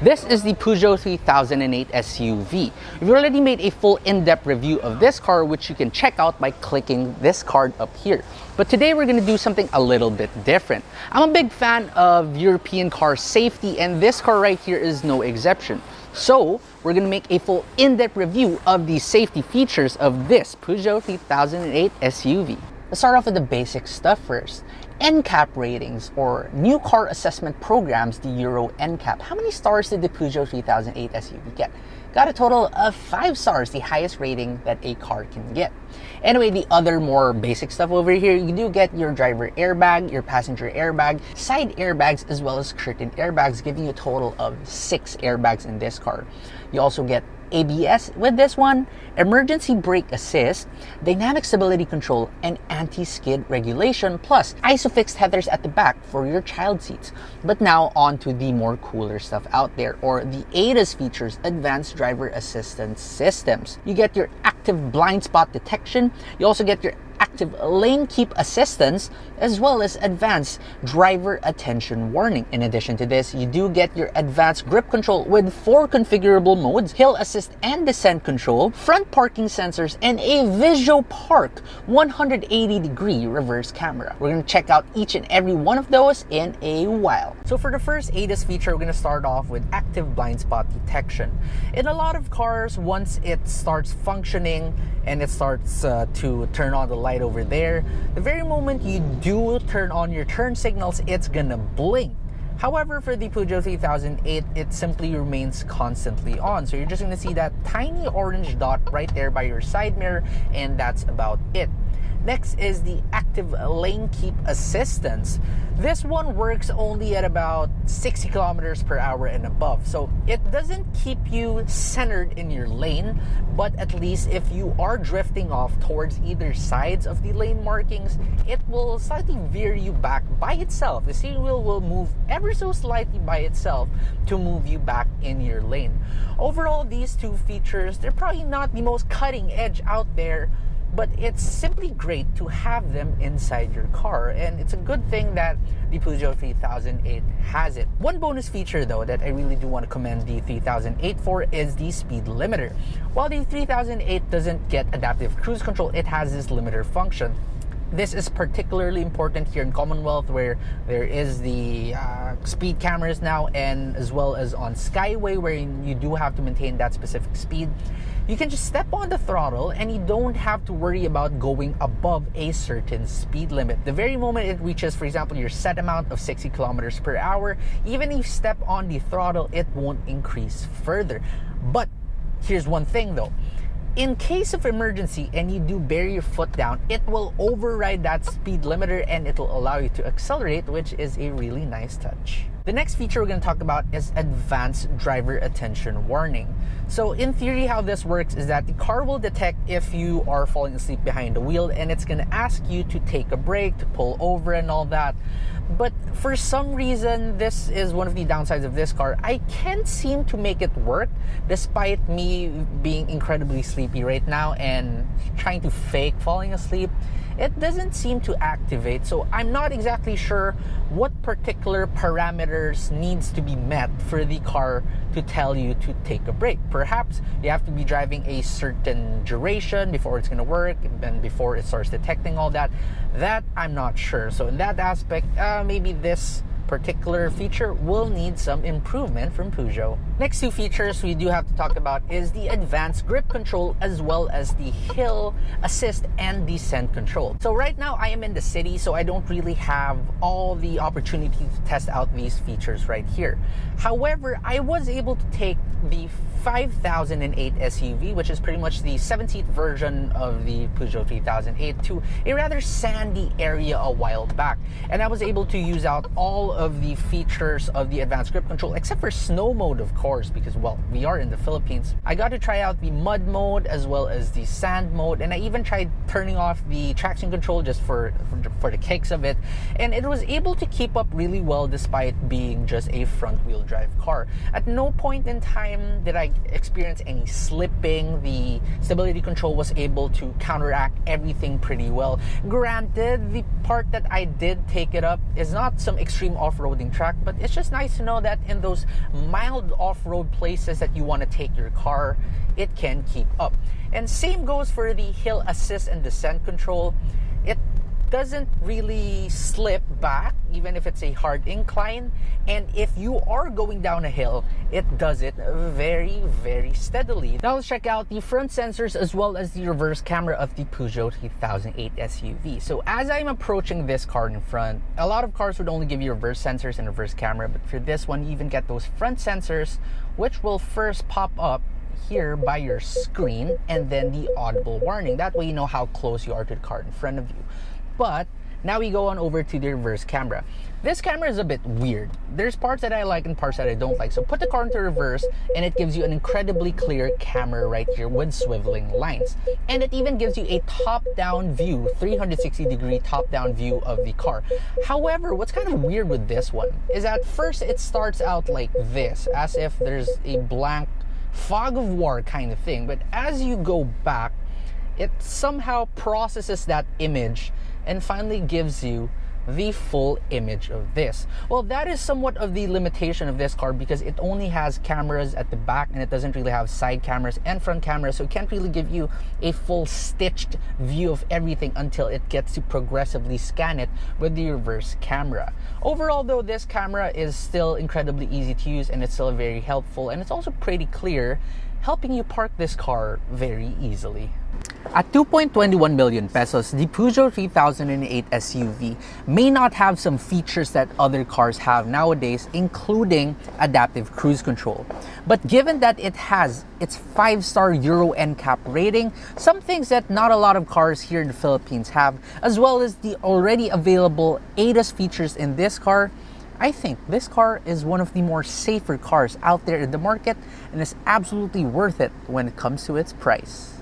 This is the Peugeot 3008 SUV. We've already made a full in-depth review of this car, which you can check out by clicking this card up here. But today we're going to do something a little bit different. I'm a big fan of European car safety, and this car right here is no exception. So we're going to make a full in-depth review of the safety features of this Peugeot 3008 SUV. Let's start off with the basic stuff first. NCAP ratings, or New Car Assessment Programs, the Euro NCAP. How many stars did the Peugeot 3008 SUV get? Got a total of 5 stars, the highest rating that a car can get. Anyway, the other more basic stuff over here, you do get your driver airbag, your passenger airbag, side airbags, as well as curtain airbags, giving you a total of 6 airbags in this car. You also get ABS with this one, emergency brake assist, dynamic stability control, and anti-skid regulation, plus ISOFIX tethers at the back for your child seats. But now on to the more cooler stuff out there, or the ADAS features, advanced driver assistance systems. You get your active blind spot detection, you also get your active lane keep assistance, as well as advanced driver attention warning. In addition to this, you do get your advanced grip control with 4 configurable modes, hill assist and descent control, front parking sensors, and a Visual Park 180-degree reverse camera. We're going to check out each and every one of those in a while. So for the first ADAS feature, we're going to start off with active blind spot detection. In a lot of cars, once it starts functioning and it starts to turn on the light over there, the very moment you do turn on your turn signals, it's gonna blink. However, for the Peugeot 3008, it simply remains constantly on. So you're just gonna see that tiny orange dot right there by your side mirror, and that's about it. Next is the active lane keep assistance. This one works only at about 60 kilometers per hour and above. So it doesn't keep you centered in your lane, but at least if you are drifting off towards either sides of the lane markings, it will slightly veer you back by itself. The steering wheel will move ever so slightly by itself to move you back in your lane. Overall, these two features, they're probably not the most cutting edge out there, but it's simply great to have them inside your car, and it's a good thing that the Peugeot 3008 has it. One bonus feature though that I really do want to commend the 3008 for is the speed limiter. While the 3008 doesn't get adaptive cruise control, it has this limiter function. This is particularly important here in Commonwealth, where there is the speed cameras now, and as well as on Skyway, where you do have to maintain that specific speed. You can just step on the throttle and you don't have to worry about going above a certain speed limit. The very moment it reaches, for example, your set amount of 60 kilometers per hour, even if you step on the throttle, it won't increase further. But here's one thing though. In case of emergency and you do bury your foot down, it will override that speed limiter and it will allow you to accelerate, which is a really nice touch. The next feature we're going to talk about is advanced driver attention warning. So in theory, how this works is that the car will detect if you are falling asleep behind the wheel, and it's going to ask you to take a break, to pull over and all that. But for some reason, this is one of the downsides of this car. I can't seem to make it work despite me being incredibly sleepy right now and trying to fake falling asleep. It doesn't seem to activate, so I'm not exactly sure what particular parameters needs to be met for the car to tell you to take a break. Perhaps you have to be driving a certain duration before it's going to work, and before it starts detecting all that. That I'm not sure. So in that aspect, maybe this particular feature will need some improvement from Peugeot. Next two features we do have to talk about is the advanced grip control, as well as the hill assist and descent control. So right now I am in the city, so I don't really have all the opportunity to test out these features right here. However, I was able to take the 5008 SUV, which is pretty much the 7-seat version of the Peugeot 3008, to a rather sandy area a while back, and I was able to use out all of the features of the advanced grip control, except for snow mode, of course, because, well, we are in the Philippines. I got to try out the mud mode as well as the sand mode, and I even tried turning off the traction control just for the kicks of it, and it was able to keep up really well despite being just a front-wheel drive car. At no point in time did I experience any slipping. The stability control was able to counteract everything pretty well. Granted, the part that I did take it up is not some extreme off-roading track, but it's just nice to know that in those mild off-road places that you want to take your car, it can keep up. And same goes for the hill assist and descent control. It doesn't really slip back even if it's a hard incline, and if you are going down a hill, it does it very, very steadily. Now let's check out the front sensors as well as the reverse camera of the Peugeot 3008 SUV. So as I'm approaching this car in front, a lot of cars would only give you reverse sensors and reverse camera, but for this one you even get those front sensors, which will first pop up here by your screen, and then the audible warning. That way you know how close you are to the car in front of you. But now we go on over to the reverse camera. This camera is a bit weird. There's parts that I like and parts that I don't like. So put the car into reverse and it gives you an incredibly clear camera right here with swiveling lines. And it even gives you a top-down view, 360-degree top-down view of the car. However, what's kind of weird with this one is at first it starts out like this, as if there's a blank fog of war kind of thing. But as you go back, it somehow processes that image and finally gives you the full image of this. Well, that is somewhat of the limitation of this car because it only has cameras at the back and it doesn't really have side cameras and front cameras, so it can't really give you a full stitched view of everything until it gets to progressively scan it with the reverse camera. Overall though, this camera is still incredibly easy to use and it's still very helpful, and it's also pretty clear, helping you park this car very easily. At 2.21 million pesos, the Peugeot 3008 SUV may not have some features that other cars have nowadays, including adaptive cruise control. But given that it has its 5-star Euro NCAP rating, some things that not a lot of cars here in the Philippines have, as well as the already available ADAS features in this car, I think this car is one of the more safer cars out there in the market and is absolutely worth it when it comes to its price.